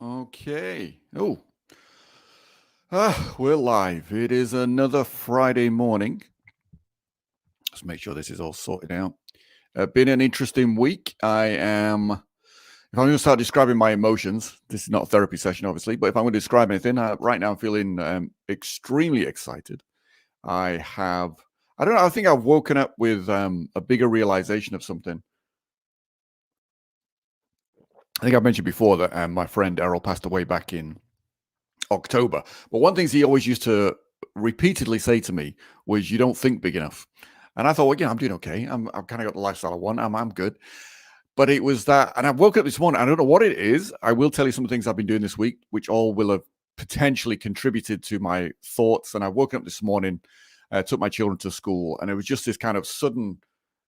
Okay. We're live. It is another Friday morning. Let's make sure this is all sorted out. Been an interesting week. If I'm going to start describing my emotions, this is not a therapy session, obviously, but if I'm going to describe anything, right now I'm feeling extremely excited. I don't know, I think I've woken up with a bigger realization of something. I think I mentioned before that my friend Errol passed away back in October. But one thing he always used to repeatedly say to me was, "You don't think big enough." And I thought, well, I'm doing okay. I've kind of got the lifestyle I want. I'm good. But it was that, and I woke up this morning. I don't know what it is. I will tell you some of the things I've been doing this week, which all will have potentially contributed to my thoughts. And I woke up this morning, took my children to school, and it was just this kind of sudden,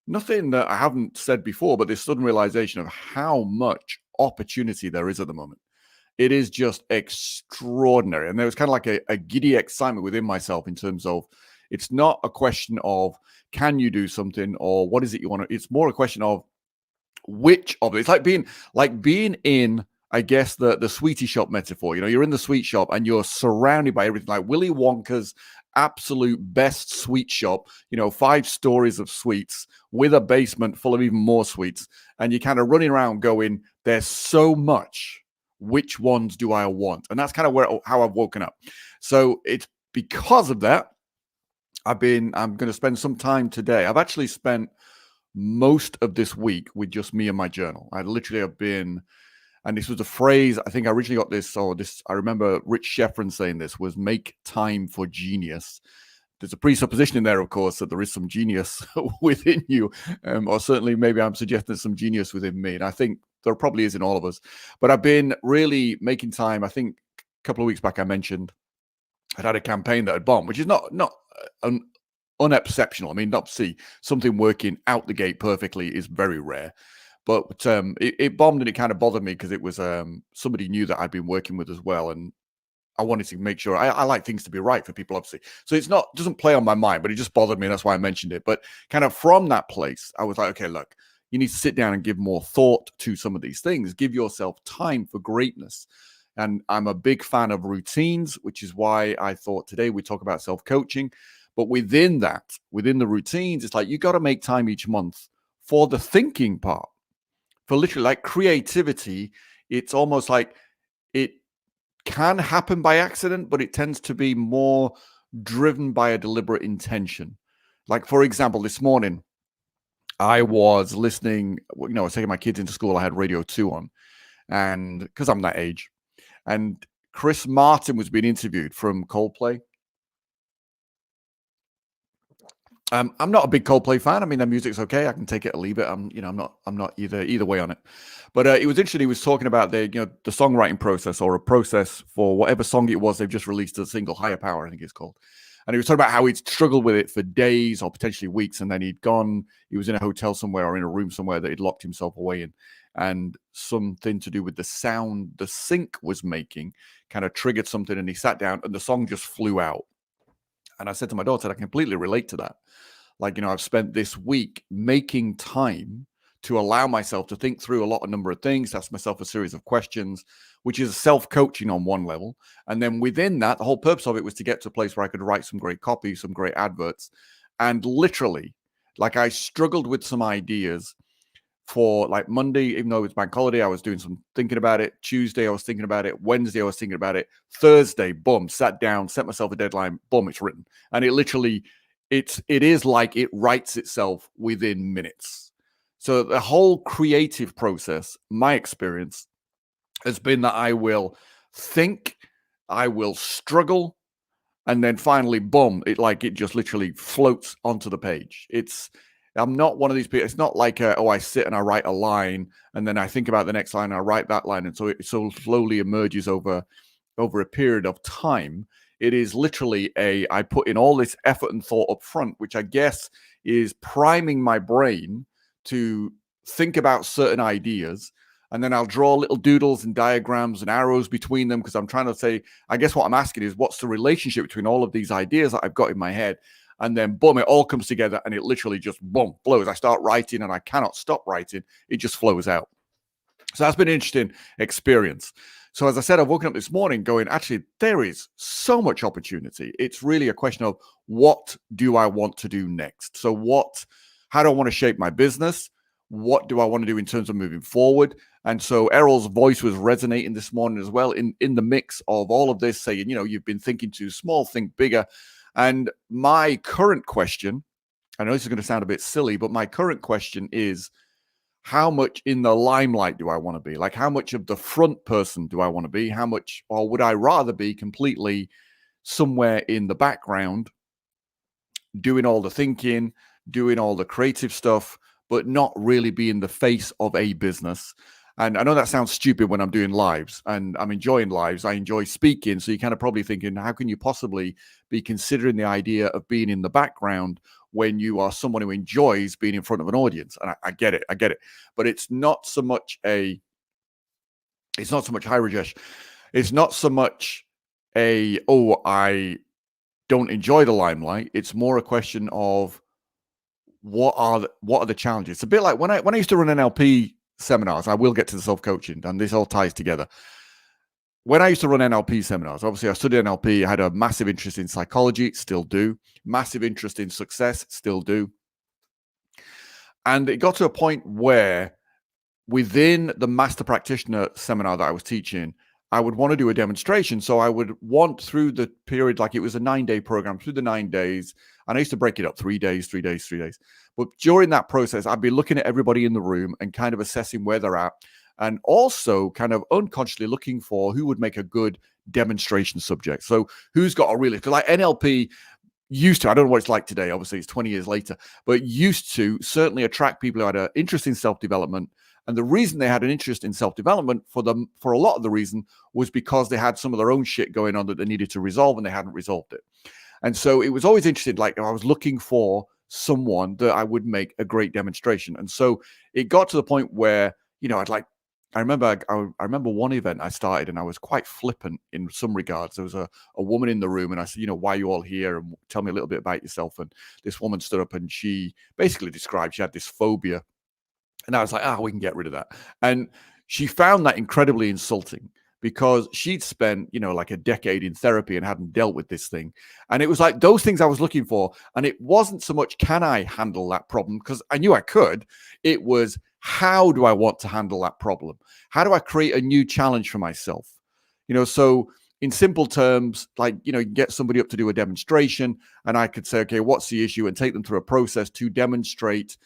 nothing that I haven't said before, but this sudden realization of how much opportunity there is at the moment. It is just extraordinary. And there was kind of like a giddy excitement within myself in terms of it's not a question of can you do something or what is it you want to, it's more a question of which of it. It's like being in, I guess, the sweetie shop metaphor. You're in the sweet shop and you're surrounded by everything, like Willy Wonka's absolute best sweet shop, 5 stories of sweets with a basement full of even more sweets. And you're kind of running around going, there's so much. Which ones do I want? And that's kind of how I've woken up. So it's because of that, I'm going to spend some time today. I've actually spent most of this week with just me and my journal. I literally have been, and this was a phrase, I think I originally got this, I remember Rich Sheffrin saying this, was make time for genius. There's a presupposition in there, of course, that there is some genius within you, or certainly maybe I'm suggesting some genius within me. And I think there probably is in all of us. But I've been really making time. I think a couple of weeks back I mentioned I'd had a campaign that had bombed, which is not unexceptional. I mean, not to see something working out the gate perfectly is very rare. But it bombed and it kind of bothered me because it was somebody new that I'd been working with as well. And I wanted to make sure I like things to be right for people, obviously. So doesn't play on my mind, but it just bothered me. And that's why I mentioned it. But kind of from that place, I was like, okay, look, you need to sit down and give more thought to some of these things. Give yourself time for greatness. And I'm a big fan of routines, which is why I thought today we talk about self-coaching. But within the routines, it's like you got to make time each month for the thinking part, for literally like creativity. It's almost like it can happen by accident, but it tends to be more driven by a deliberate intention. Like, for example, this morning, I was listening, I was taking my kids into school. I had Radio 2 on, and because I'm that age, and Chris Martin was being interviewed from Coldplay. I'm not a big Coldplay fan. I mean, their music's okay. I can take it or leave it. I'm not either way on it. But it was interesting. He was talking about the songwriting process, or a process for whatever song it was they've just released, a single, Higher Power, I think it's called. And he was talking about how he'd struggled with it for days or potentially weeks, and then he was in a hotel somewhere or in a room somewhere that he'd locked himself away in, and something to do with the sound the sync was making kind of triggered something, and he sat down and the song just flew out. And I said to my daughter, I completely relate to that. Like, I've spent this week making time to allow myself to think through a number of things, ask myself a series of questions, which is self-coaching on one level. And then within that, the whole purpose of it was to get to a place where I could write some great copy, some great adverts. And literally, like, I struggled with some ideas for like Monday, even though it was bank holiday, I was doing some thinking about it. Tuesday, I was thinking about it. Wednesday, I was thinking about it. Thursday, boom, sat down, set myself a deadline, boom, it's written. And it literally, it is like it writes itself within minutes. So the whole creative process, my experience has been that I will think, I will struggle, and then finally, boom, it just literally floats onto the page. I'm not one of these people. It's not like, I sit and I write a line and then I think about the next line and I write that line. And so it so slowly emerges over a period of time. It is literally I put in all this effort and thought up front, which I guess is priming my brain to think about certain ideas. And then I'll draw little doodles and diagrams and arrows between them, because I'm trying to say, I guess what I'm asking is, what's the relationship between all of these ideas that I've got in my head? And then, boom, it all comes together and it literally just, boom, flows. I start writing and I cannot stop writing. It just flows out. So that's been an interesting experience. So as I said, I've woken up this morning going, actually, there is so much opportunity. It's really a question of what do I want to do next? So how do I want to shape my business? What do I want to do in terms of moving forward? And so Errol's voice was resonating this morning as well in the mix of all of this, saying, you've been thinking too small, think bigger. And my current question, I know this is going to sound a bit silly, but my current question is, how much in the limelight do I want to be? Like, how much of the front person do I want to be? How much, or would I rather be completely somewhere in the background, doing all the thinking, doing all the creative stuff, but not really being the face of a business? And I know that sounds stupid when I'm doing lives, and I'm enjoying lives. I enjoy speaking. So you're kind of probably thinking, how can you possibly be considering the idea of being in the background when you are someone who enjoys being in front of an audience? And I get it. But it's not so much hi Rajesh. It's not so much I don't enjoy the limelight. It's more a question of what are the challenges. It's a bit like when I used to run NLP seminars. I will get to the self-coaching, and this all ties together. When I used to run NLP seminars, obviously I studied NLP, I had a massive interest in psychology, still do, massive interest in success, still do. And it got to a point where within the master practitioner seminar that I was teaching, I would want to do a demonstration. So I would want, through the period, like it was a 9-day program, through the 9 days, and I used to break it up 3 days, 3 days, 3 days. But during that process, I'd be looking at everybody in the room and kind of assessing where they're at, and also kind of unconsciously looking for who would make a good demonstration subject. So who's got a really, because like NLP used to, I don't know what it's like today, obviously it's 20 years later, but used to certainly attract people who had an interest in self-development. And the reason they had an interest in self-development for a lot of the reason was because they had some of their own shit going on that they needed to resolve, and they hadn't resolved it. And so it was always interesting. Like, I was looking for someone that I would make a great demonstration. And so it got to the point where, I remember one event I started, and I was quite flippant in some regards. There was a woman in the room, and I said, why are you all here? And tell me a little bit about yourself. And this woman stood up, and she basically described she had this phobia. And I was like, we can get rid of that. And she found that incredibly insulting, because she'd spent, like a decade in therapy and hadn't dealt with this thing. And it was like those things I was looking for. And it wasn't so much, can I handle that problem? Because I knew I could. It was, how do I want to handle that problem? How do I create a new challenge for myself? So in simple terms, like, you get somebody up to do a demonstration, and I could say, okay, what's the issue? And take them through a process to demonstrate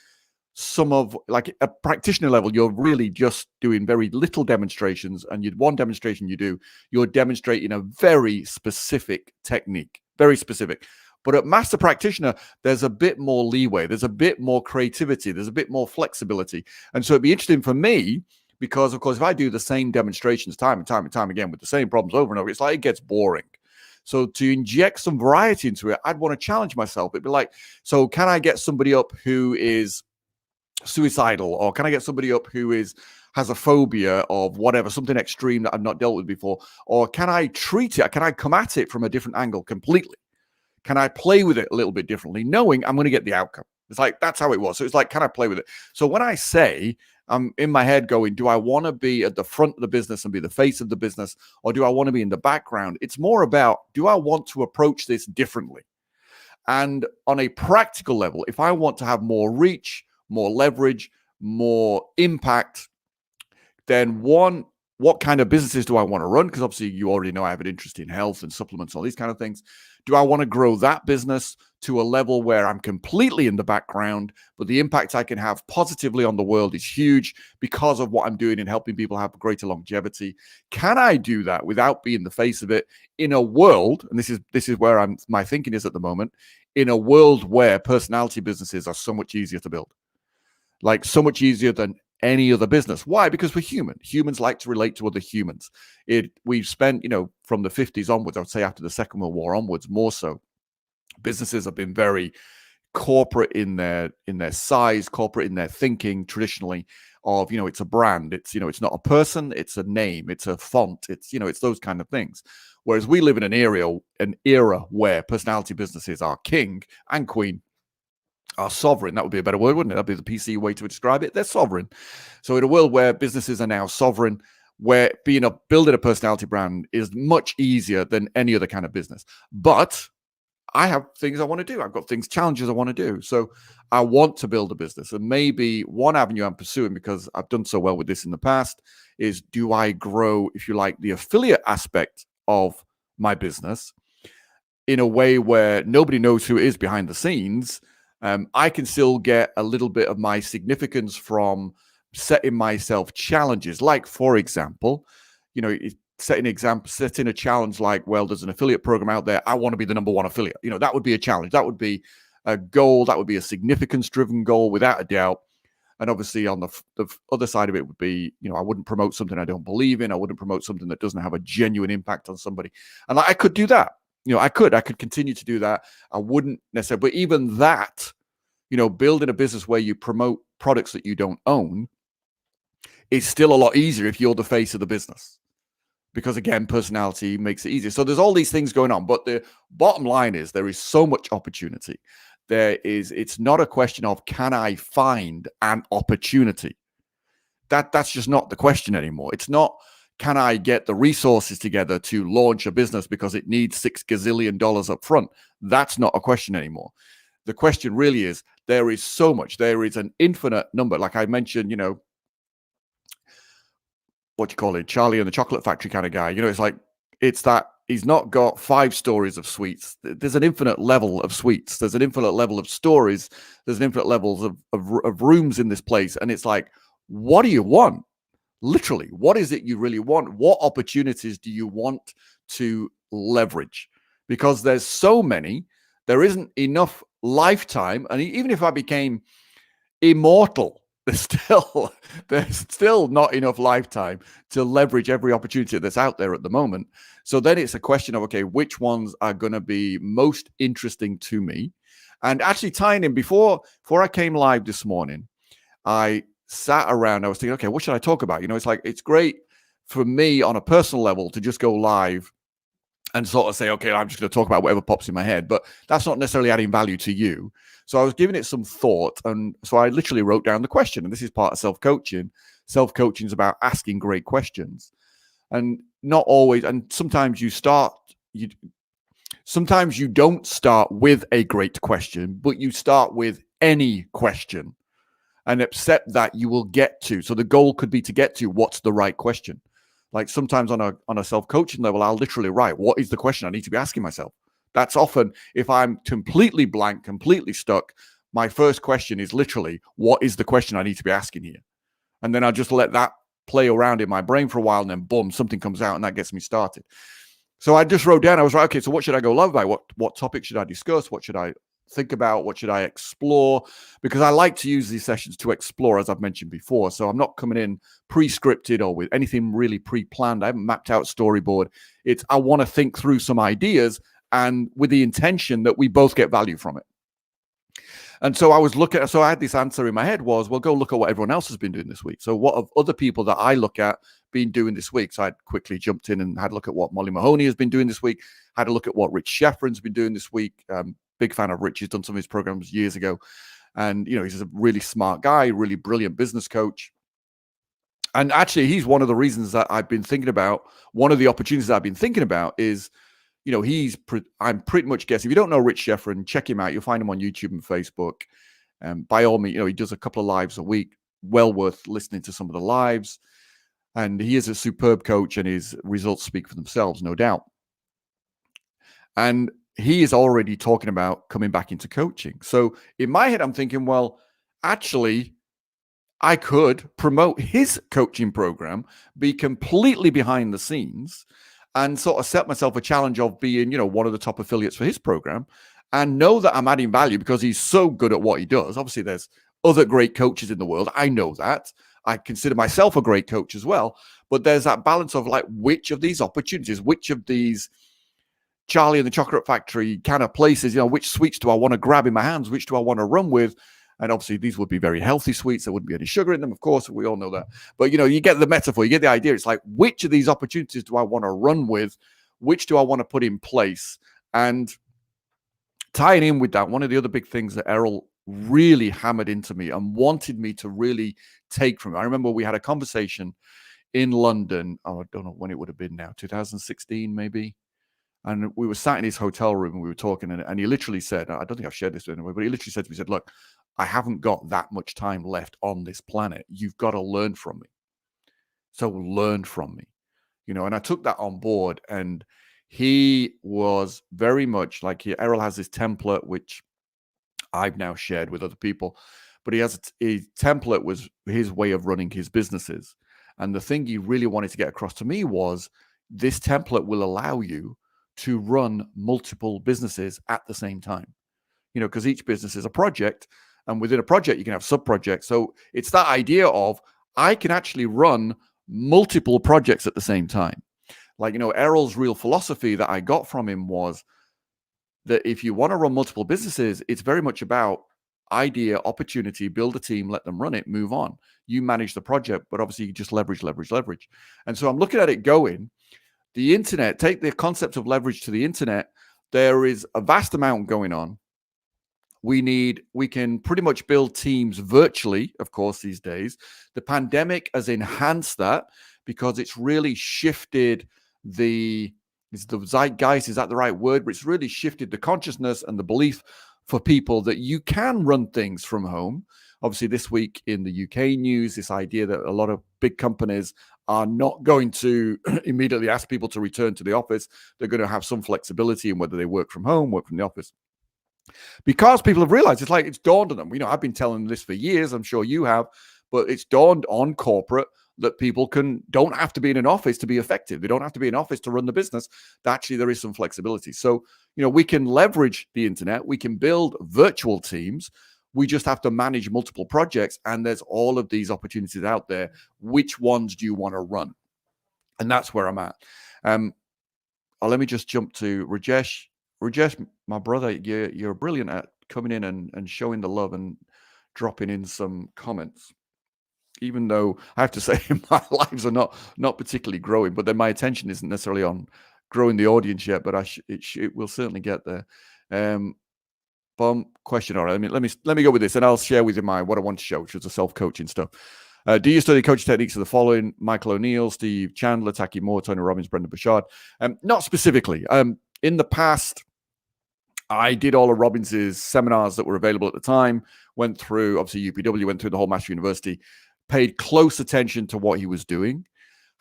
some of, like, a practitioner level, you're really just doing very little demonstrations, and one demonstration you're demonstrating a very specific technique, very specific. But at master practitioner, there's a bit more leeway, there's a bit more creativity, there's a bit more flexibility. And so it'd be interesting for me, because of course, if I do the same demonstrations time and time and time again with the same problems over and over, it's like it gets boring. So to inject some variety into it, I'd want to challenge myself. It'd be like, so can I get somebody up who is suicidal, or can I get somebody up who has a phobia of whatever, something extreme that I've not dealt with before? Or can I treat it? Can I come at it from a different angle completely? Can I play with it a little bit differently, knowing I'm going to get the outcome? It's like, that's how it was. So it's like, can I play with it? So when I say, I'm in my head going, do I want to be at the front of the business and be the face of the business, or do I want to be in the background? It's more about, do I want to approach this differently? And on a practical level, if I want to have more reach, more leverage, more impact, then one, what kind of businesses do I want to run? Because obviously you already know I have an interest in health and supplements, all these kind of things. Do I want to grow that business to a level where I'm completely in the background, but the impact I can have positively on the world is huge because of what I'm doing in helping people have greater longevity? Can I do that without being the face of it in a world, and this is where my thinking is at the moment, in a world where personality businesses are so much easier to build, like so much easier than any other business. Why? Because we're human. Humans like to relate to other humans. We've spent, from the 50s onwards, I would say after the Second World War onwards, more so, businesses have been very corporate in their size, corporate in their thinking traditionally of, it's a brand. It's, it's not a person, it's a name, it's a font, it's, it's those kind of things. Whereas we live in an era where personality businesses are king and queen, are sovereign. That would be a better word, wouldn't it? That'd be the PC way to describe it. They're sovereign. So in a world where businesses are now sovereign, where building a personality brand is much easier than any other kind of business. But I have things I want to do. I've got challenges I want to do. So I want to build a business. And maybe one avenue I'm pursuing, because I've done so well with this in the past, is do I grow, if you like, the affiliate aspect of my business in a way where nobody knows who it is behind the scenes. I can still get a little bit of my significance from setting myself challenges. Like, for example, setting a challenge like, well, there's an affiliate program out there. I want to be the number one affiliate. That would be a challenge. That would be a goal. That would be a significance-driven goal, without a doubt. And obviously on the other side of it would be, I wouldn't promote something I don't believe in. I wouldn't promote something that doesn't have a genuine impact on somebody. And I could do that. I could continue to do that. I wouldn't necessarily, but even that, building a business where you promote products that you don't own is still a lot easier if you're the face of the business. Because again, personality makes it easier. So there's all these things going on, but the bottom line is there is so much opportunity. It's not a question of, can I find an opportunity? That's just not the question anymore. It's not, can I get the resources together to launch a business because it needs $6 gazillion up front? That's not a question anymore. The question really is, there is so much. There is an infinite number. Like I mentioned, what you call it, Charlie and the Chocolate Factory kind of guy. It's that he's not got 5 stories of sweets. There's an infinite level of sweets. There's an infinite level of stories. There's an infinite levels of rooms in this place. And it's like, what do you want? Literally, what is it you really want? What opportunities do you want to leverage? Because there's so many, there isn't enough lifetime. And even if I became immortal, there's still not enough lifetime to leverage every opportunity that's out there at the moment. So then it's a question of, okay, which ones are going to be most interesting to me? And actually tying in, before I came live this morning, I sat around, I was thinking, okay, what should I talk about? It's like, it's great for me on a personal level to just go live and sort of say, okay, I'm just going to talk about whatever pops in my head, but that's not necessarily adding value to you. So I was giving it some thought. And so I literally wrote down the question, and this is part of self-coaching. Self-coaching is about asking great questions, and not always. And sometimes sometimes you don't start with a great question, but you start with any question and accept that you will get to. So the goal could be to get to what's the right question. Like sometimes on a self-coaching level, I'll literally write, what is the question I need to be asking myself? That's often, if I'm completely blank, completely stuck, my first question is literally, what is the question I need to be asking here? And then I'll just let that play around in my brain for a while, and then boom, something comes out and that gets me started. So I just wrote down, I was like, okay, so what should I go live by? What topic should I discuss? What should I think about? What should I explore? Because I like to use these sessions to explore, as I've mentioned before. So I'm not coming in pre-scripted or with anything really pre-planned. I haven't mapped out storyboard. I want to think through some ideas, and with the intention that we both get value from it. And so I had this answer in my head was, well, go look at what everyone else has been doing this week. So what have other people that I look at been doing this week? So I quickly jumped in and had a look at what Molly Mahoney has been doing this week, had a look at what Rich Sheffrin's been doing this week. Big fan of Rich. He's done some of his programs years ago. And, he's a really smart guy, really brilliant business coach. And actually, he's one of the reasons that I've been thinking about, one of the opportunities that I've been thinking about is, I'm pretty much guessing, if you don't know Rich Sheffrin, check him out. You'll find him on YouTube and Facebook. By all means, he does a couple of lives a week. Well worth listening to some of the lives. And he is a superb coach, and his results speak for themselves, no doubt. And he is already talking about coming back into coaching. So in my head, I'm thinking, well, actually, I could promote his coaching program, be completely behind the scenes, and sort of set myself a challenge of being, one of the top affiliates for his program, and know that I'm adding value because he's so good at what he does. Obviously, there's other great coaches in the world. I know that. I consider myself a great coach as well. But there's that balance of like, which of these opportunities, which of these Charlie and the Chocolate Factory kind of places, which sweets do I want to grab in my hands? Which do I want to run with? And obviously, these would be very healthy sweets. There wouldn't be any sugar in them, of course. We all know that. But, you get the metaphor. You get the idea. It's like, which of these opportunities do I want to run with? Which do I want to put in place? And tying in with that, one of the other big things that Errol really hammered into me and wanted me to really take from it. I remember we had a conversation in London. Oh, I don't know when it would have been now, 2016 maybe. And we were sat in his hotel room and we were talking, and he literally said, I don't think I've shared this with anyone, but he literally said to me, he said, look, I haven't got that much time left on this planet. You've got to learn from me. So learn from me, and I took that on board. And he was very much like, Errol has this template, which I've now shared with other people, but he has a template was his way of running his businesses. And the thing he really wanted to get across to me was this template will allow you to run multiple businesses at the same time, because each business is a project, and within a project, you can have sub-projects. So it's that idea of I can actually run multiple projects at the same time. Like, Errol's real philosophy that I got from him was that if you want to run multiple businesses, it's very much about idea, opportunity, build a team, let them run it, move on. You manage the project, but obviously you just leverage. And so I'm looking at it going, the internet, take the concept of leverage to the internet. There is a vast amount going on. We can pretty much build teams virtually, of course, these days. The pandemic has enhanced that because it's really shifted the zeitgeist, is that the right word? But it's really shifted the consciousness and the belief for people that you can run things from home. Obviously, this week in the UK news, this idea that a lot of big companies are not going to immediately ask people to return to the office. They're going to have some flexibility in whether they work from home, work from the office. Because people have realized, it's dawned on them. I've been telling them this for years. I'm sure you have, but it's dawned on corporate that people don't have to be in an office to be effective. They don't have to be in an office to run the business. Actually, there is some flexibility. So, we can leverage the internet. We can build virtual teams. We just have to manage multiple projects. And there's all of these opportunities out there. Which ones do you want to run? And that's where I'm at. Let me just jump to Rajesh. Rajesh, my brother, you're brilliant at coming in and showing the love and dropping in some comments. Even though I have to say my lives are not particularly growing, but then my attention isn't necessarily on growing the audience yet, but it will certainly get there. Question. All right, let me go with this, and I'll share with you what I want to show, which is the self-coaching stuff. Do you study coaching techniques of the following? Michael O'Neill, Steve Chandler, Taki Moore, Tony Robbins, Brendan Burchard. Not specifically. In the past, I did all of Robbins's seminars that were available at the time, went through, obviously, UPW, went through the whole Master University, paid close attention to what he was doing,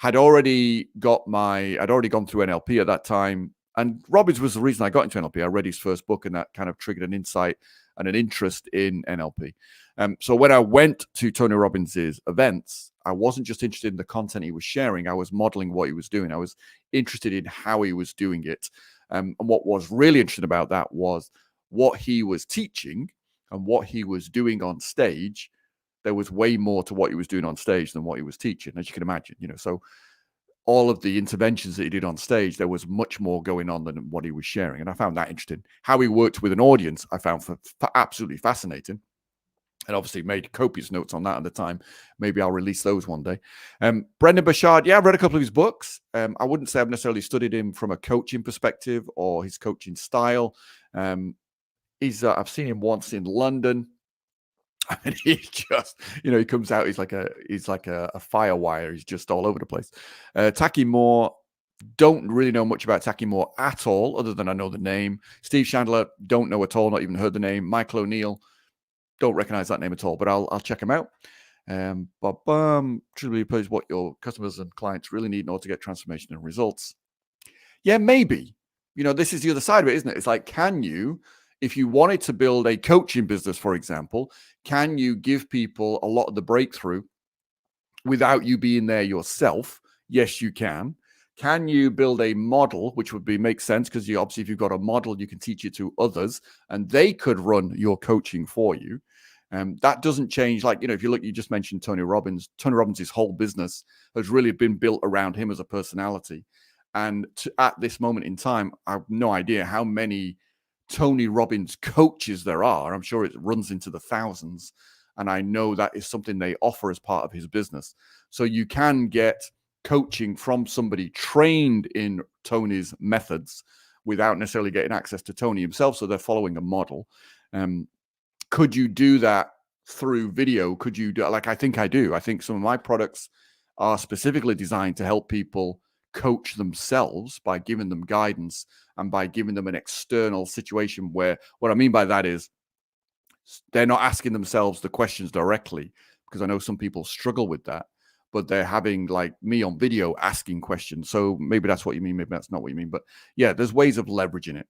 I'd already gone through NLP at that time. And Robbins was the reason I got into NLP. I read his first book, and that kind of triggered an insight and an interest in NLP. So when I went to Tony Robbins's events, I wasn't just interested in the content he was sharing. I was modeling what he was doing. I was interested in how he was doing it. And what was really interesting about that was what he was teaching and what he was doing on stage. There was way more to what he was doing on stage than what he was teaching, as you can imagine. So all of the interventions that he did on stage, there was much more going on than what he was sharing. And I found that interesting. How he worked with an audience, I found for absolutely fascinating. And obviously made copious notes on that at the time. Maybe I'll release those one day. Brendan Burchard, I've read a couple of his books. I wouldn't say I've necessarily studied him from a coaching perspective or his coaching style. I've seen him once in London. And he's just, he comes out, he's like a fire wire. He's just all over the place. Taki Moore, don't really know much about Taki Moore at all, other than I know the name. Steve Chandler, don't know at all, not even heard the name. Michael O'Neill, don't recognize that name at all, but I'll check him out. Truly plays what your customers and clients really need in order to get transformation and results. Yeah, maybe. This is the other side of it, isn't it? It's like, can you, if you wanted to build a coaching business, for example, can you give people a lot of the breakthrough without you being there yourself? Yes, you can. Can you build a model, which would make sense, because obviously if you've got a model, you can teach it to others and they could run your coaching for you. That doesn't change. Like, if you look, you just mentioned Tony Robbins. Tony Robbins' whole business has really been built around him as a personality. And at this moment in time, I have no idea how many Tony Robbins coaches there are. I'm sure it runs into the thousands. And I know that is something they offer as part of his business. So you can get coaching from somebody trained in Tony's methods without necessarily getting access to Tony himself. So they're following a model. Could you do that through video? Could you do, like, I think I do. I think some of my products, are specifically designed to help people coach themselves by giving them guidance and by giving them an external situation where, what I mean by that is, they're not asking themselves the questions directly, because I know some people struggle with that, but they're having like me on video asking questions. So maybe that's what you mean. Maybe that's not what you mean. But yeah, there's ways of leveraging it.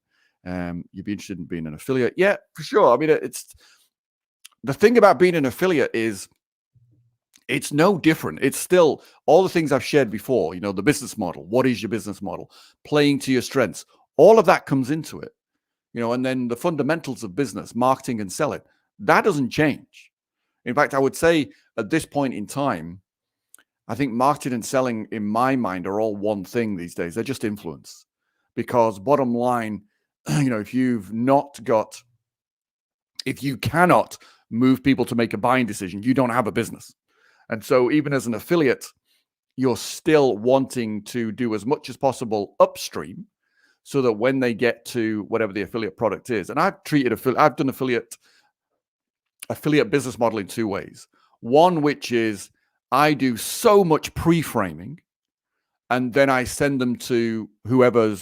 You'd be interested in being an affiliate? Yeah, for sure. I mean, it's the thing about being an affiliate is it's no different. It's still all the things I've shared before. The business model. What is your business model? Playing to your strengths. All of that comes into it. And then the fundamentals of business, marketing and selling, that doesn't change. In fact, I would say at this point in time, I think marketing and selling in my mind are all one thing these days. They're just influence. Because bottom line, if you cannot move people to make a buying decision, you don't have a business. And so even as an affiliate, you're still wanting to do as much as possible upstream, so that when they get to whatever the affiliate product is, and I've done affiliate business model in two ways. One, which is I do so much pre-framing, and then I send them to whoever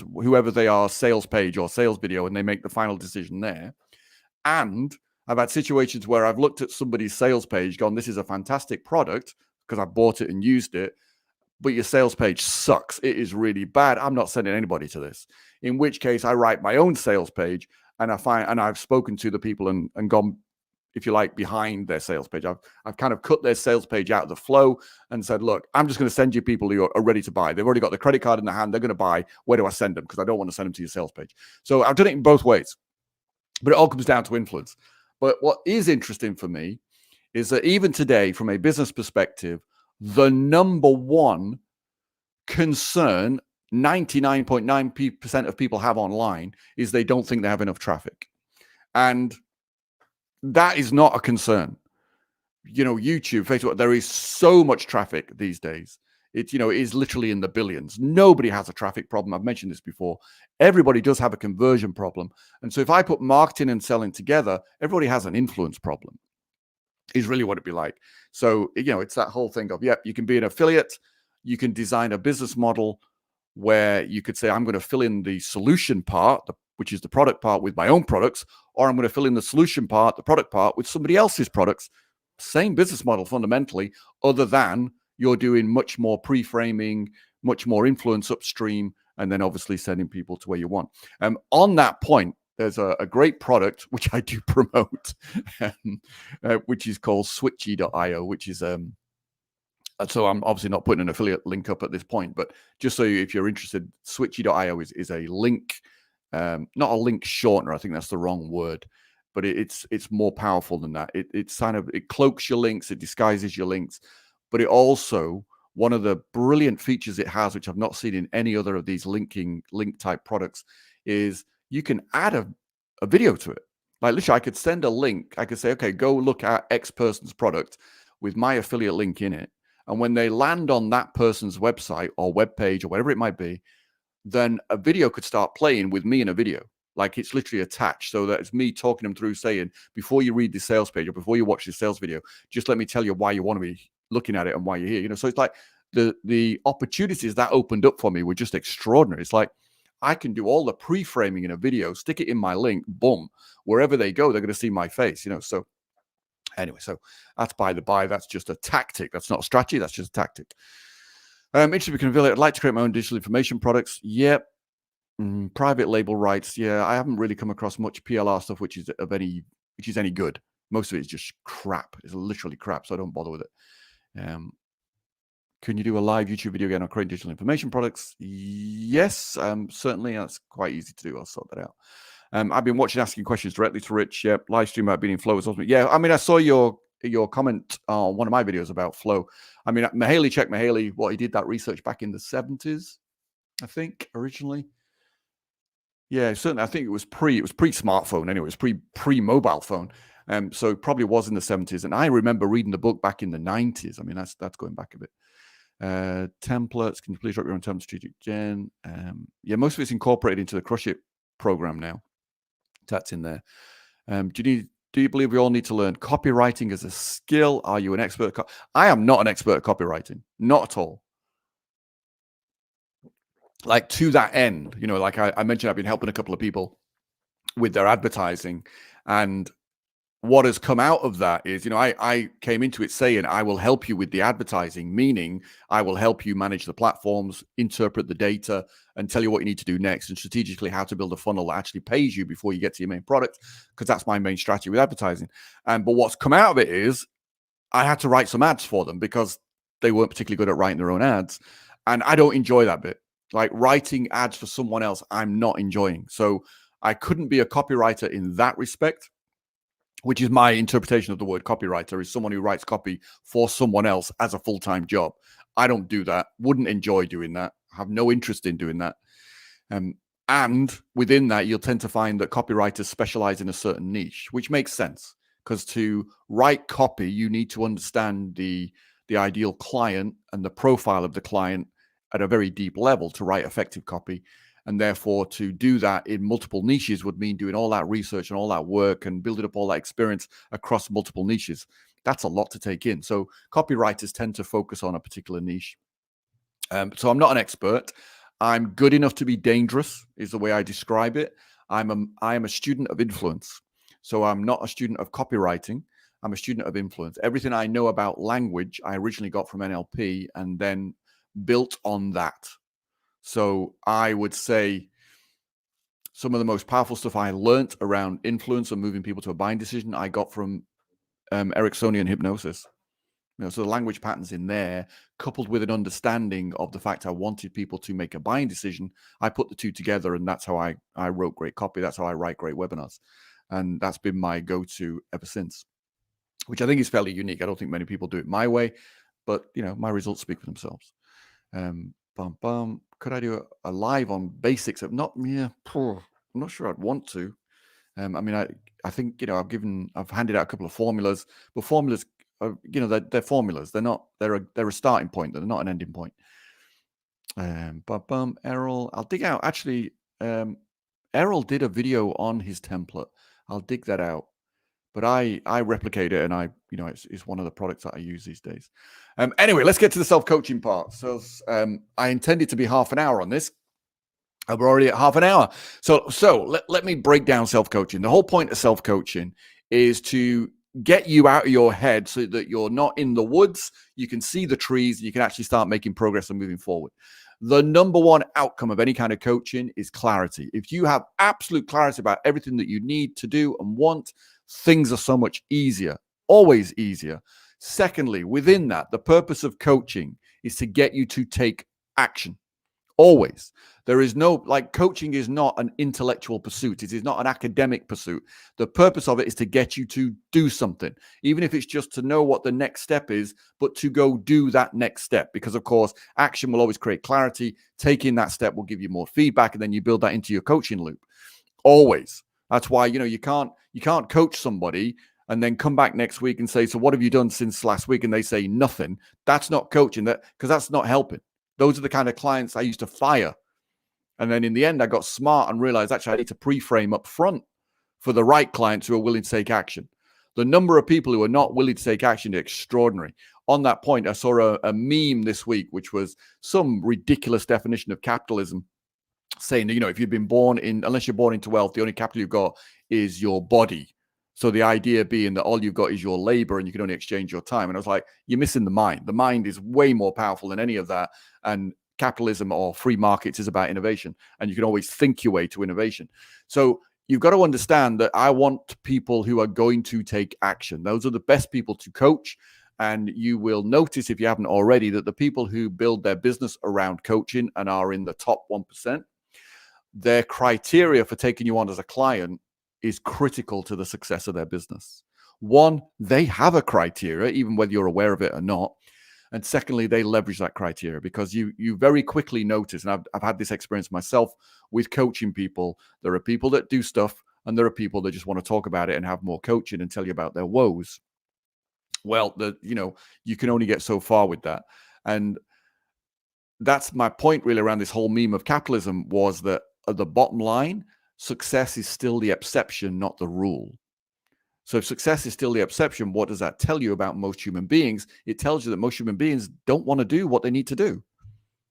they are, sales page or sales video, and they make the final decision there. And I've had situations where I've looked at somebody's sales page, gone, this is a fantastic product because I bought it and used it, but your sales page sucks. It is really bad. I'm not sending anybody to this. In which case I write my own sales page, and I've spoken to the people and gone, if you like, behind their sales page. I've kind of cut their sales page out of the flow and said, look, I'm just going to send you people who are ready to buy. They've already got the credit card in their hand. They're going to buy. Where do I send them? Because I don't want to send them to your sales page. So I've done it in both ways, but it all comes down to influence. But what is interesting for me is that even today, from a business perspective, the number one concern 99.9% of people have online is they don't think they have enough traffic. And that is not a concern. YouTube, Facebook, there is so much traffic these days. It is literally in the billions. Nobody has a traffic problem. I've mentioned this before. Everybody does have a conversion problem. And so if I put marketing and selling together, everybody has an influence problem, is really what it'd be like. So, it's that whole thing of, you can be an affiliate. You can design a business model where you could say, I'm going to fill in the solution part, which is the product part, with my own products, or I'm going to fill in the solution part, the product part, with somebody else's products. Same business model fundamentally, other than you're doing much more pre-framing, much more influence upstream, and then obviously sending people to where you want. On that point, there's a great product, which I do promote, which is called switchy.io, which is so I'm obviously not putting an affiliate link up at this point, but just so if you're interested, switchy.io is a link, not a link shortener. I think that's the wrong word, but it's more powerful than that. It cloaks your links, it disguises your links, but it also, one of the brilliant features it has, which I've not seen in any other of these link type products, is you can add a video to it. Like literally, I could send a link. I could say, okay, go look at X person's product with my affiliate link in it. And when they land on that person's website or web page or whatever it might be, then a video could start playing with me in a video. Like it's literally attached, so that it's me talking them through, saying, before you read the sales page or before you watch the sales video, just let me tell you why you want to be looking at it and why you're here. So it's like the opportunities that opened up for me were just extraordinary. It's like I can do all the pre-framing in a video, stick it in my link, boom, wherever they go, they're going to see my face. So anyway, so that's by the by. That's just a tactic. That's not a strategy. That's just a tactic. Interested to become an affiliate. I'd like to create my own digital information products. Yep. Private label rights. Yeah, I haven't really come across much PLR stuff which is any good. Most of it is just crap. It's literally crap, so I don't bother with it. Can you do a live YouTube video again on creating digital information products? Yes, certainly. That's quite easy to do. I'll sort that out. I've been asking questions directly to Rich. Yep, live stream about being in flow. Yeah, I mean, I saw your comment on one of my videos about flow. I mean, check Mahaley, what he did that research back in the 70s, I think, originally. Yeah, certainly. I think it was pre-smartphone anyway. It was pre-mobile phone. So it probably was in the 70s. And I remember reading the book back in the 90s. I mean, that's going back a bit. Templates, can you please drop your own template strategic gen? Yeah, most of it's incorporated into the Crush It program now. That's in there. Do you need Do you believe we all need to learn copywriting as a skill? Are you an expert? I am not an expert at copywriting, not at all. Like to that end, like I mentioned, I've been helping a couple of people with their advertising, and what has come out of that is, I came into it saying, I will help you with the advertising, meaning I will help you manage the platforms, interpret the data, and tell you what you need to do next, and strategically how to build a funnel that actually pays you before you get to your main product, because that's my main strategy with advertising. But what's come out of it is I had to write some ads for them because they weren't particularly good at writing their own ads. And I don't enjoy that bit. Like writing ads for someone else, I'm not enjoying. So I couldn't be a copywriter in that respect, which is my interpretation of the word copywriter, is someone who writes copy for someone else as a full-time job. I don't do that. Wouldn't enjoy doing that. Have no interest in doing that. And within that, you'll tend to find that copywriters specialize in a certain niche, which makes sense, because to write copy, you need to understand the ideal client and the profile of the client at a very deep level to write effective copy. And therefore, to do that in multiple niches would mean doing all that research and all that work and building up all that experience across multiple niches. That's a lot to take in. So copywriters tend to focus on a particular niche. So I'm not an expert. I'm good enough to be dangerous, is the way I describe it. I am a student of influence. So I'm not a student of copywriting. I'm a student of influence. Everything I know about language, I originally got from NLP and then built on that. So I would say some of the most powerful stuff I learned around influence and moving people to a buying decision, I got from Ericksonian hypnosis. So the language patterns in there, coupled with an understanding of the fact I wanted people to make a buying decision, I put the two together, and that's how I wrote great copy. That's how I write great webinars. And that's been my go-to ever since, which I think is fairly unique. I don't think many people do it my way, but my results speak for themselves. Could I do a live on basics of not? Yeah, I'm not sure I'd want to. I think I've handed out a couple of formulas, but formulas, they're formulas. They're a starting point. They're not an ending point. Errol, I'll dig out. Actually, Errol did a video on his template. I'll dig that out. But I replicate it, and it's one of the products that I use these days. Anyway, let's get to the self-coaching part. So I intended to be half an hour on this. We're already at half an hour. So let me break down self-coaching. The whole point of self-coaching is to get you out of your head so that you're not in the woods. You can see the trees, and you can actually start making progress and moving forward. The number one outcome of any kind of coaching is clarity. If you have absolute clarity about everything that you need to do and want, things are so much easier, always easier. Secondly, within that, the purpose of coaching is to get you to take action. Always. There is no, coaching is not an intellectual pursuit. It is not an academic pursuit. The purpose of it is to get you to do something, even if it's just to know what the next step is, but to go do that next step. Because of course, action will always create clarity. Taking that step will give you more feedback, and then you build that into your coaching loop. Always. That's why, you can't coach somebody and then come back next week and say, so what have you done since last week? And they say nothing. That's not coaching, because that's not helping. Those are the kind of clients I used to fire. And then in the end, I got smart and realized actually I need to pre-frame up front for the right clients who are willing to take action. The number of people who are not willing to take action is extraordinary. On that point, I saw a meme this week, which was some ridiculous definition of capitalism, saying that, if you've been unless you're born into wealth, the only capital you've got is your body. So the idea being that all you've got is your labor and you can only exchange your time. And I was like, you're missing the mind. The mind is way more powerful than any of that. And capitalism or free markets is about innovation. And you can always think your way to innovation. So you've got to understand that I want people who are going to take action. Those are the best people to coach. And you will notice, if you haven't already, that the people who build their business around coaching and are in the top 1%, their criteria for taking you on as a client is critical to the success of their business. One, they have a criteria, even whether you're aware of it or not. And secondly, they leverage that criteria, because you very quickly notice, and I've had this experience myself with coaching people, there are people that do stuff and there are people that just want to talk about it and have more coaching and tell you about their woes. Well, you can only get so far with that. And that's my point really around this whole meme of capitalism, was that at the bottom line, success is still the exception, not the rule. So if success is still the exception, what does that tell you about most human beings? It tells you that most human beings don't want to do what they need to do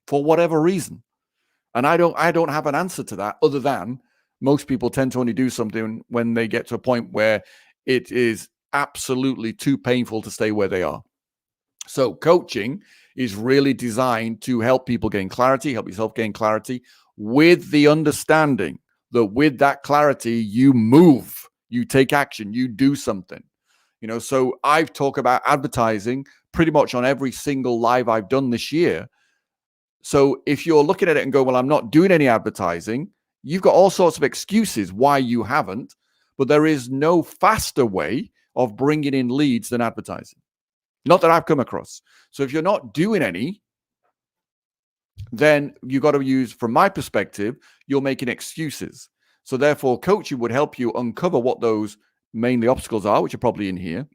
for whatever reason. And I don't have an answer to that other than most people tend to only do something when they get to a point where it is absolutely too painful to stay where they are. So coaching is really designed to help people gain clarity, help yourself gain clarity with the understanding that with that clarity, you move, you take action, you do something. So I've talked about advertising pretty much on every single live I've done this year. So if you're looking at it and go, well, I'm not doing any advertising, you've got all sorts of excuses why you haven't, but there is no faster way of bringing in leads than advertising. Not that I've come across. So if you're not doing any, then you got to use, from my perspective, you're making excuses. So therefore, coaching would help you uncover what those mainly obstacles are, which are probably in here,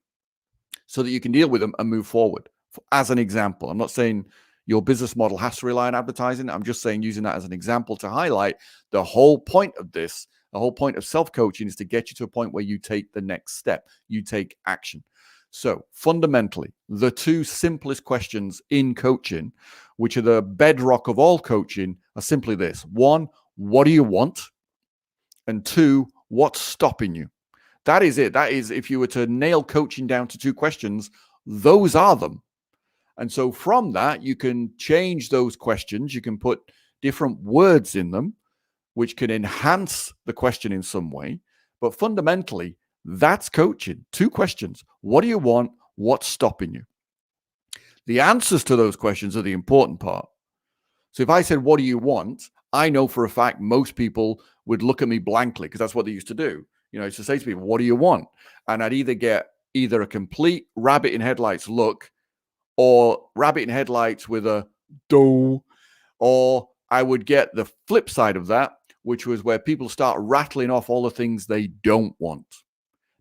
so that you can deal with them and move forward. As an example, I'm not saying your business model has to rely on advertising. I'm just saying using that as an example to highlight the whole point of this. The whole point of self-coaching is to get you to a point where you take the next step, you take action. So fundamentally, the two simplest questions in coaching, which are the bedrock of all coaching, are simply this. One, what do you want? And two, what's stopping you? That is it. That is, if you were to nail coaching down to two questions, those are them. And so from that, you can change those questions. You can put different words in them, which can enhance the question in some way. But fundamentally, that's coaching. Two questions. What do you want? What's stopping you? The answers to those questions are the important part. So if I said, what do you want? I know for a fact most people would look at me blankly because that's what they used to do. I used to say to people, what do you want? And I'd either get a complete rabbit in headlights look or rabbit in headlights with a do, or I would get the flip side of that, which was where people start rattling off all the things they don't want.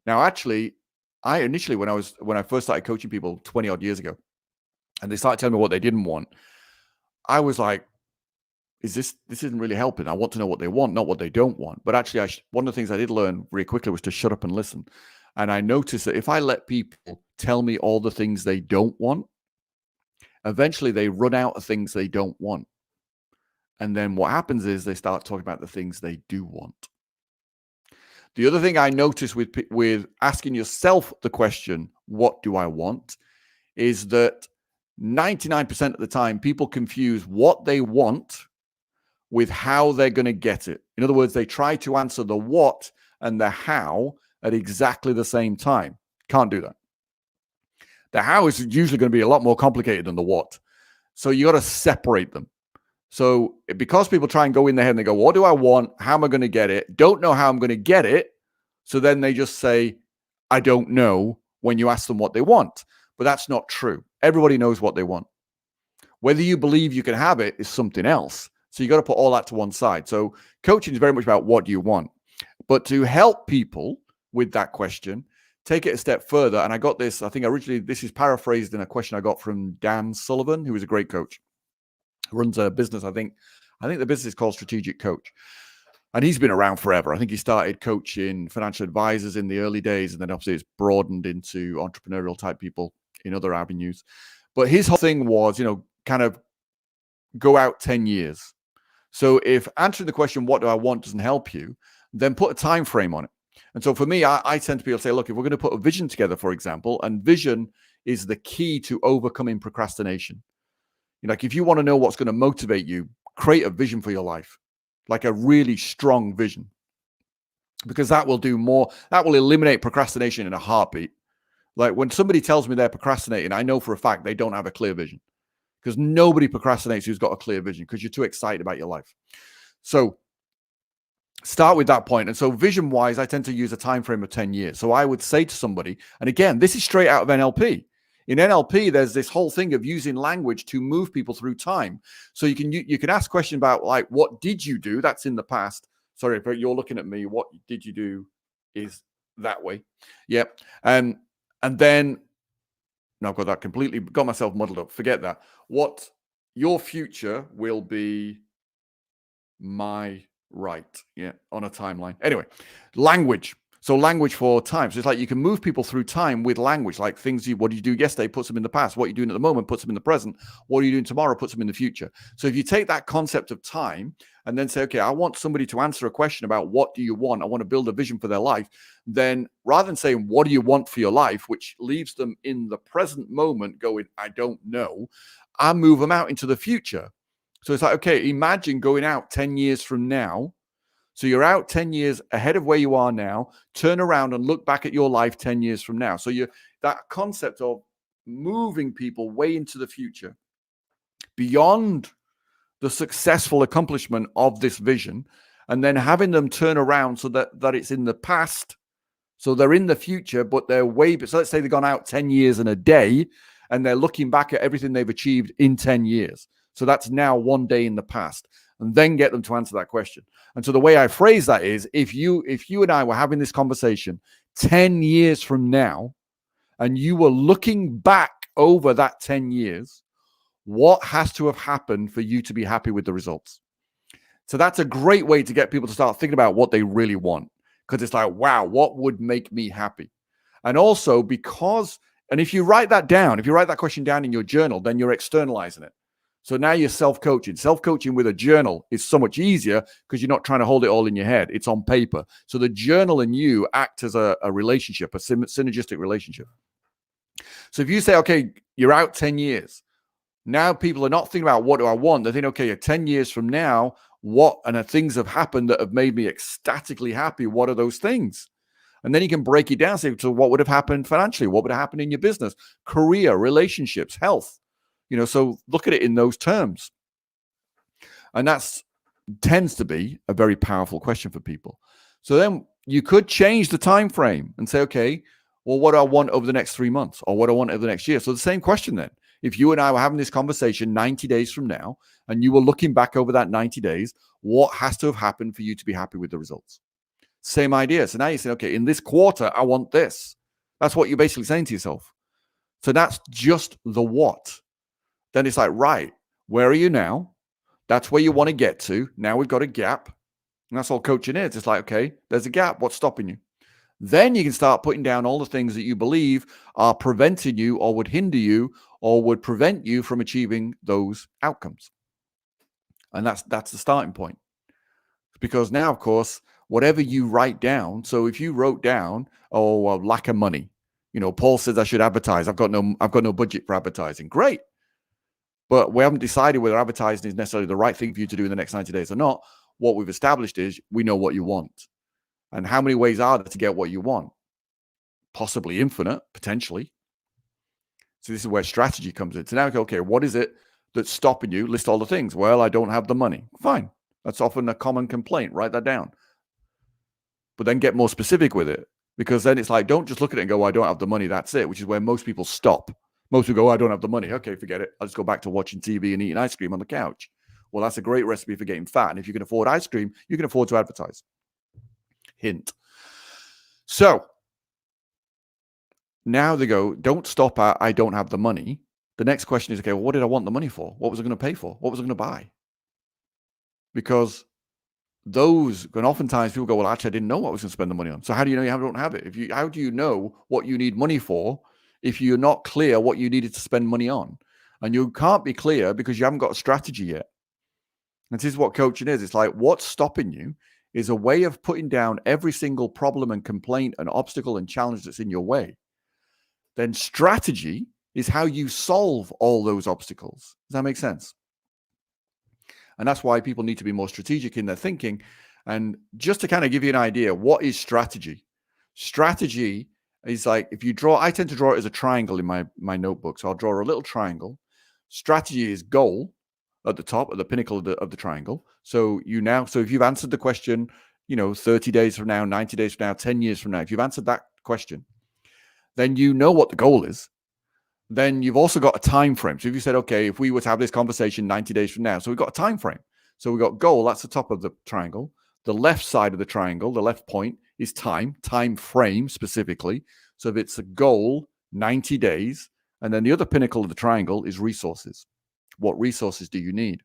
Now, actually, I initially, when I first started coaching people 20 odd years ago, and they started telling me what they didn't want, I was like, this isn't really helping. I want to know what they want, not what they don't want. But actually, one of the things I did learn very quickly was to shut up and listen. And I noticed that if I let people tell me all the things they don't want, eventually they run out of things they don't want. And then what happens is they start talking about the things they do want. The other thing I noticed with asking yourself the question, what do I want, is that 99% of the time people confuse what they want with how they're going to get it. In other words, they try to answer the what and the how at exactly the same time. Can't do that. The how is usually going to be a lot more complicated than the what. So you got to separate them. So because people try and go in their head and they go, what do I want? How am I going to get it? Don't know how I'm going to get it. So then they just say, I don't know when you ask them what they want. But that's not true. Everybody knows what they want. Whether you believe you can have it is something else. So you got to put all that to one side. So coaching is very much about what do you want. But to help people with that question, take it a step further. And I got this, I think originally, this is paraphrased in a question I got from Dan Sullivan, who is a great coach, runs a business. I think the business is called Strategic Coach. And he's been around forever. I think he started coaching financial advisors in the early days, and then obviously it's broadened into entrepreneurial type people in other avenues. But his whole thing was, kind of go out 10 years. So if answering the question, what do I want, doesn't help you, then put a time frame on it. And so for me, I tend to be able to say, look, if we're going to put a vision together, for example, and vision is the key to overcoming procrastination. Like if you want to know what's going to motivate you, create a vision for your life, like a really strong vision, because that will do more. That will eliminate procrastination in a heartbeat. Like when somebody tells me they're procrastinating, I know for a fact they don't have a clear vision, because nobody procrastinates who's got a clear vision because you're too excited about your life. So start with that point. And so vision wise, I tend to use a time frame of 10 years. So I would say to somebody, and again, this is straight out of NLP. In NLP, there's this whole thing of using language to move people through time. So you can ask questions about like, what did you do? That's in the past. Sorry, if you're looking at me, what did you do is that way. Yep. And then, no, I've got that completely, got myself muddled up. Forget that. What your future will be my right. Yeah. On a timeline. Anyway, language. So language for time. So it's like you can move people through time with language, like things what did you do yesterday puts them in the past. What you're doing at the moment puts them in the present. What are you doing tomorrow puts them in the future. So if you take that concept of time and then say, okay, I want somebody to answer a question about what do you want? I want to build a vision for their life. Then rather than saying, what do you want for your life, which leaves them in the present moment going, I don't know, I move them out into the future. So it's like, okay, imagine going out 10 years from now. So you're out 10 years ahead of where you are now, turn around and look back at your life 10 years from now. So that concept of moving people way into the future beyond the successful accomplishment of this vision, and then having them turn around so that it's in the past. So they're in the future, but they're way, so let's say they've gone out 10 years and a day, and they're looking back at everything they've achieved in 10 years. So that's now one day in the past, and then get them to answer that question. And so the way I phrase that is, if you and I were having this conversation 10 years from now, and you were looking back over that 10 years, what has to have happened for you to be happy with the results? So that's a great way to get people to start thinking about what they really want. Because it's like, wow, what would make me happy? And also and if you write that down, if you write that question down in your journal, then you're externalizing it. So now you're self-coaching. Self-coaching with a journal is so much easier because you're not trying to hold it all in your head. It's on paper. So the journal and you act as a relationship, a synergistic relationship. So if you say, okay, you're out 10 years. Now people are not thinking about what do I want. They're thinking, okay, 10 years from now, things have happened that have made me ecstatically happy. What are those things? And then you can break it down. Say, so what would have happened financially? What would have happened in your business, career, relationships, health? So look at it in those terms. And that tends to be a very powerful question for people. So then you could change the time frame and say, okay, well, what do I want over the next 3 months, or what do I want over the next year? So the same question then. If you and I were having this conversation 90 days from now, and you were looking back over that 90 days, what has to have happened for you to be happy with the results? Same idea. So now you say, okay, in this quarter, I want this. That's what you're basically saying to yourself. So that's just the what. Then it's like, right, where are you now? That's where you want to get to. Now we've got a gap. And that's all coaching is. It's like, okay, there's a gap. What's stopping you? Then you can start putting down all the things that you believe are preventing you or would hinder you or would prevent you from achieving those outcomes. And that's the starting point. Because now, of course, whatever you write down, so if you wrote down, lack of money, Paul says I should advertise. I've got no budget for advertising. Great. But we haven't decided whether advertising is necessarily the right thing for you to do in the next 90 days or not. What we've established is we know what you want. And how many ways are there to get what you want? Possibly infinite, potentially. So this is where strategy comes in. So now, okay, what is it that's stopping you? List all the things. Well, I don't have the money. Fine. That's often a common complaint. Write that down. But then get more specific with it, because then it's like, don't just look at it and go, I don't have the money. That's it, which is where most people stop. Most people go, I don't have the money. Okay, forget it. I'll just go back to watching TV and eating ice cream on the couch. Well, that's a great recipe for getting fat. And if you can afford ice cream, you can afford to advertise. Hint. So now they go, don't stop at, I don't have the money. The next question is, okay, well, what did I want the money for? What was I going to pay for? What was I going to buy? Because and oftentimes people go, well, actually, I didn't know what I was going to spend the money on. So how do you know you don't have it? How do you know what you need money for if you're not clear what you needed to spend money on? And you can't be clear because you haven't got a strategy yet. And this is what coaching is. It's like, what's stopping you is a way of putting down every single problem and complaint and obstacle and challenge that's in your way. Then strategy is how you solve all those obstacles. Does that make sense? And that's why people need to be more strategic in their thinking. And just to kind of give you an idea, what is strategy? Strategy is like, if you draw, I tend to draw it as a triangle in my notebook. So I'll draw a little triangle. Strategy is goal at the top, at the pinnacle of the triangle. So if you've answered the question, 30 days from now, 90 days from now, 10 years from now, if you've answered that question, then you know what the goal is. Then you've also got a time frame. So if you said, okay, if we were to have this conversation 90 days from now, so we've got a time frame. So we've got goal, that's the top of the triangle. The left side of the triangle, the left point is time frame specifically. So if it's a goal, 90 days, and then the other pinnacle of the triangle is resources. What resources do you need?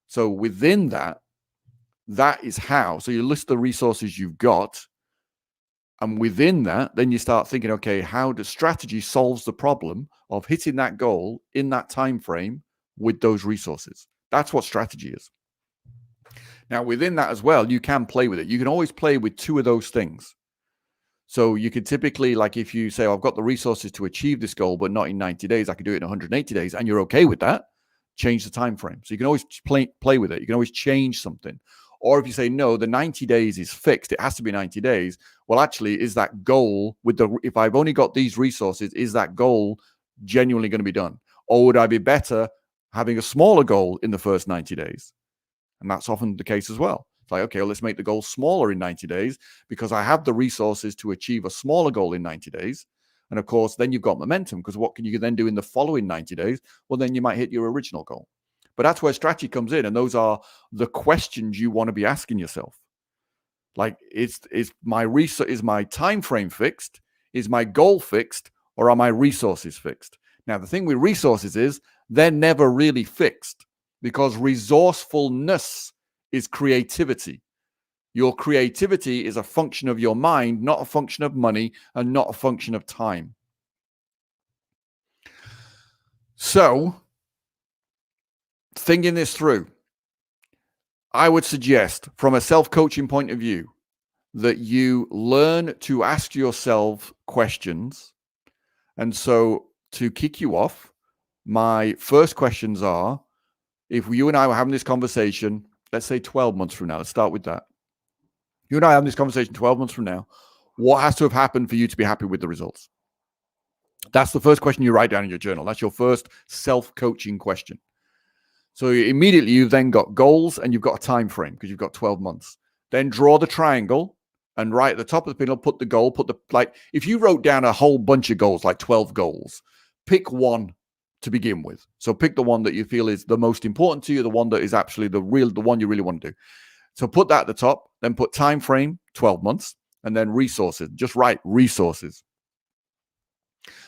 So within that is how. So you list the resources you've got, And within that, then you start thinking, okay, how does strategy solves the problem of hitting that goal in that time frame with those resources? That's what strategy is. Now, within that as well, you can play with it. You can always play with two of those things. So you could typically, like if you say, oh, I've got the resources to achieve this goal, but not in 90 days, I could do it in 180 days, and you're okay with that, change the time frame. So you can always play with it. You can always change something. Or if you say, no, the 90 days is fixed, it has to be 90 days. Well, actually, is that goal if I've only got these resources, is that goal genuinely going to be done? Or would I be better having a smaller goal in the first 90 days? And that's often the case as well. It's like, okay, well, let's make the goal smaller in 90 days because I have the resources to achieve a smaller goal in 90 days. And of course, then you've got momentum, because what can you then do in the following 90 days? Well, then you might hit your original goal. But that's where strategy comes in. And those are the questions you want to be asking yourself. Like, is my time frame fixed? Is my goal fixed? Or are my resources fixed? Now, the thing with resources is they're never really fixed, because resourcefulness is creativity. Your creativity is a function of your mind, not a function of money and not a function of time. So, thinking this through, I would suggest, from a self-coaching point of view, that you learn to ask yourself questions. And so, to kick you off, my first questions are, if you and I were having this conversation, let's say 12 months from now, let's start with that. You and I are having this conversation 12 months from now, what has to have happened for you to be happy with the results? That's the first question you write down in your journal. That's your first self-coaching question. So immediately you've then got goals and you've got a time frame, because you've got 12 months. Then draw the triangle, and right at the top of the panel, put the goal, if you wrote down a whole bunch of goals, like 12 goals, pick one to begin with. So pick the one that you feel is the most important to you, the one that is actually the one you really want to do. So put that at the top, then put time frame, 12 months, and then resources. Just write resources.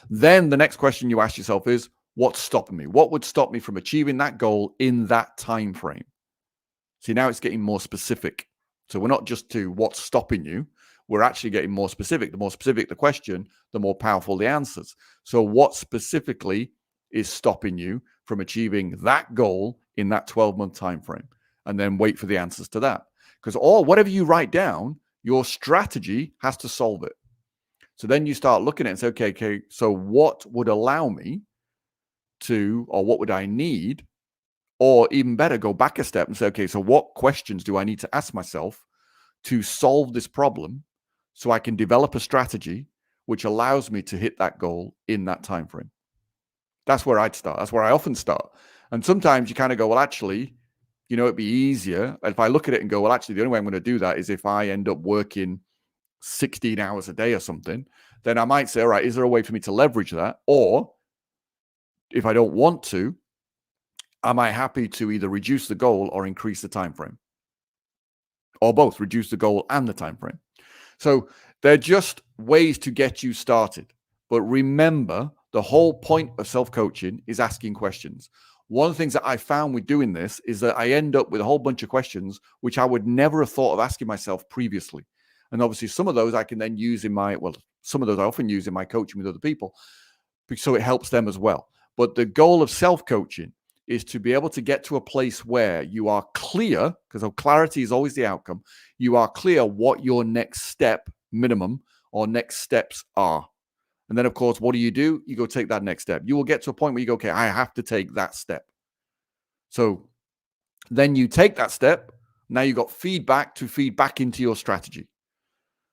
Then the next question you ask yourself is, what's stopping me? What would stop me from achieving that goal in that time frame? See, now it's getting more specific. So we're not just to what's stopping you. We're actually getting more specific. The more specific the question, the more powerful the answers. So what specifically is stopping you from achieving that goal in that 12-month time frame? And then wait for the answers to that. Because whatever you write down, your strategy has to solve it. So then you start looking at it and say, okay, so what would allow me to, or what would I need? Or even better, go back a step and say, okay, so what questions do I need to ask myself to solve this problem so I can develop a strategy which allows me to hit that goal in that time frame? That's where I'd start. That's where I often start. And sometimes you kind of go, well, actually, it'd be easier if I look at it and go, well, actually, the only way I'm going to do that is if I end up working 16 hours a day or something. Then I might say, all right, is there a way for me to leverage that? Or if I don't want to, am I happy to either reduce the goal or increase the time frame? Or both, reduce the goal and the time frame. So they're just ways to get you started. But remember, the whole point of self-coaching is asking questions. One of the things that I found with doing this is that I end up with a whole bunch of questions which I would never have thought of asking myself previously. And obviously some of those I can then use some of those I often use in my coaching with other people, so it helps them as well. But the goal of self-coaching is to be able to get to a place where you are clear, because clarity is always the outcome. You are clear what your next step minimum or next steps are. And then, of course, what do? You go take that next step. You will get to a point where you go, okay, I have to take that step. So then you take that step. Now you got feedback to feed back into your strategy.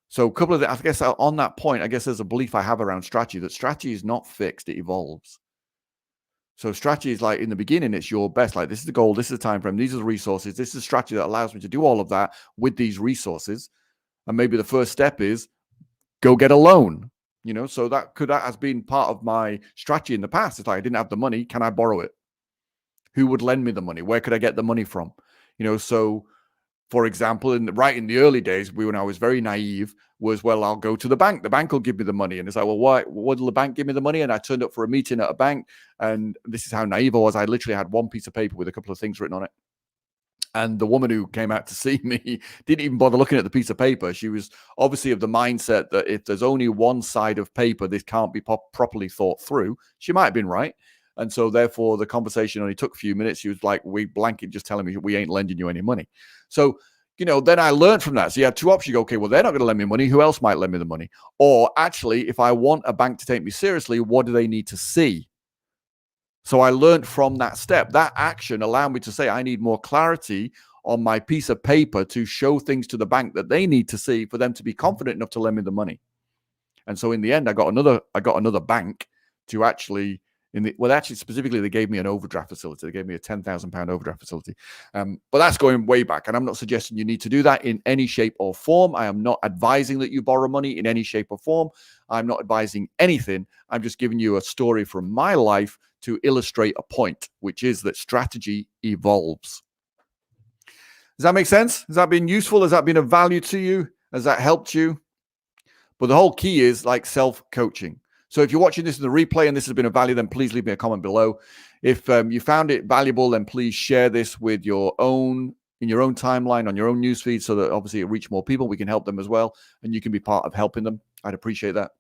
So a couple of I guess on that point, I guess there's a belief I have around strategy that strategy is not fixed, it evolves. So strategy is like, in the beginning, it's your best. Like, this is the goal, this is the time frame, these are the resources, this is a strategy that allows me to do all of that with these resources. And maybe the first step is go get a loan. So that has been part of my strategy in the past. It's like, I didn't have the money. Can I borrow it? Who would lend me the money? Where could I get the money from? So for example, in the early days, when I was very naive, was, well, I'll go to the bank. The bank will give me the money. And it's like, well, why will the bank give me the money? And I turned up for a meeting at a bank. And this is how naive I was. I literally had one piece of paper with a couple of things written on it. And the woman who came out to see me didn't even bother looking at the piece of paper. She was obviously of the mindset that if there's only one side of paper, this can't be properly thought through. She might have been right. And so therefore the conversation only took a few minutes. She was like, we blanket just telling me we ain't lending you any money. So, then I learned from that. So you had two options. You go, okay, well, they're not going to lend me money. Who else might lend me the money? Or actually, if I want a bank to take me seriously, what do they need to see? So I learned from that step. That action allowed me to say, I need more clarity on my piece of paper to show things to the bank that they need to see for them to be confident enough to lend me the money. And so in the end, I got another bank to actually specifically they gave me an overdraft facility. They gave me a £10,000 overdraft facility. But that's going way back. And I'm not suggesting you need to do that in any shape or form. I am not advising that you borrow money in any shape or form. I'm not advising anything. I'm just giving you a story from my life to illustrate a point, which is that strategy evolves. Does that make sense? Has that been useful? Has that been of value to you? Has that helped you? But the whole key is like self-coaching. So if you're watching this in the replay and this has been of value, then please leave me a comment below. If you found it valuable, then please share this with in your own timeline, on your own newsfeed, so that obviously it reach more people. We can help them as well, and you can be part of helping them. I'd appreciate that.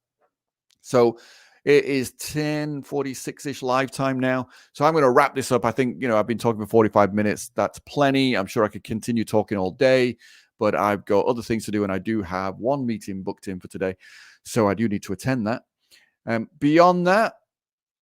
So it is 10:46-ish live time now. So I'm going to wrap this up. I think, I've been talking for 45 minutes. That's plenty. I'm sure I could continue talking all day, but I've got other things to do, and I do have one meeting booked in for today. So I do need to attend that. Beyond that,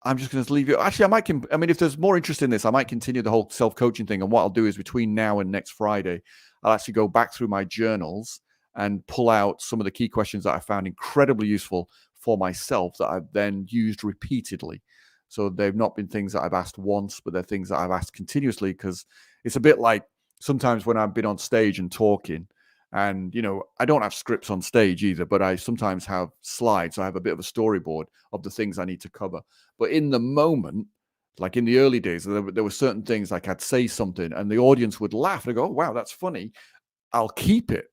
I'm just going to leave you. Actually, if there's more interest in this, I might continue the whole self-coaching thing. And what I'll do is between now and next Friday, I'll actually go back through my journals and pull out some of the key questions that I found incredibly useful for myself that I've then used repeatedly. So they've not been things that I've asked once, but they're things that I've asked continuously, because it's a bit like sometimes when I've been on stage and talking, and, I don't have scripts on stage either, but I sometimes have slides. So I have a bit of a storyboard of the things I need to cover. But in the moment, like in the early days, there were certain things, like I'd say something and the audience would laugh. And I go, oh, wow, that's funny. I'll keep it.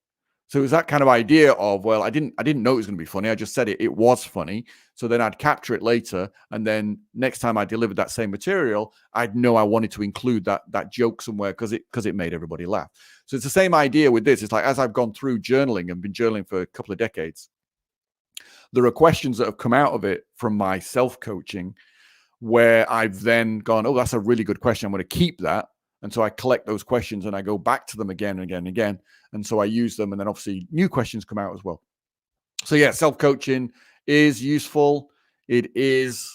So it was that kind of idea of, well, I didn't know it was going to be funny. I just said it was funny. So then I'd capture it later. And then next time I delivered that same material, I'd know I wanted to include that joke somewhere because it made everybody laugh. So it's the same idea with this. It's like, as I've gone through journaling and been journaling for a couple of decades, there are questions that have come out of it from my self-coaching where I've then gone, oh, that's a really good question. I'm going to keep that. And so I collect those questions and I go back to them again and again and again. And so I use them, and then obviously new questions come out as well. So yeah, self-coaching is useful. It is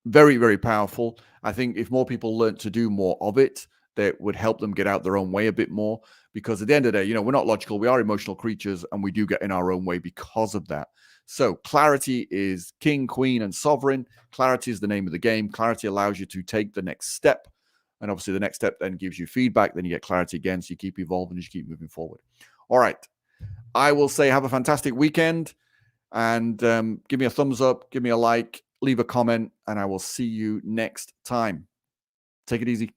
very, very powerful. I think if more people learn to do more of it, that would help them get out their own way a bit more. Because at the end of the day, we're not logical. We are emotional creatures, and we do get in our own way because of that. So clarity is king, queen, and sovereign. Clarity is the name of the game. Clarity allows you to take the next step. And obviously the next step then gives you feedback. Then you get clarity again. So you keep evolving as you keep moving forward. All right. I will say have a fantastic weekend, and give me a thumbs up, give me a like, leave a comment, and I will see you next time. Take it easy.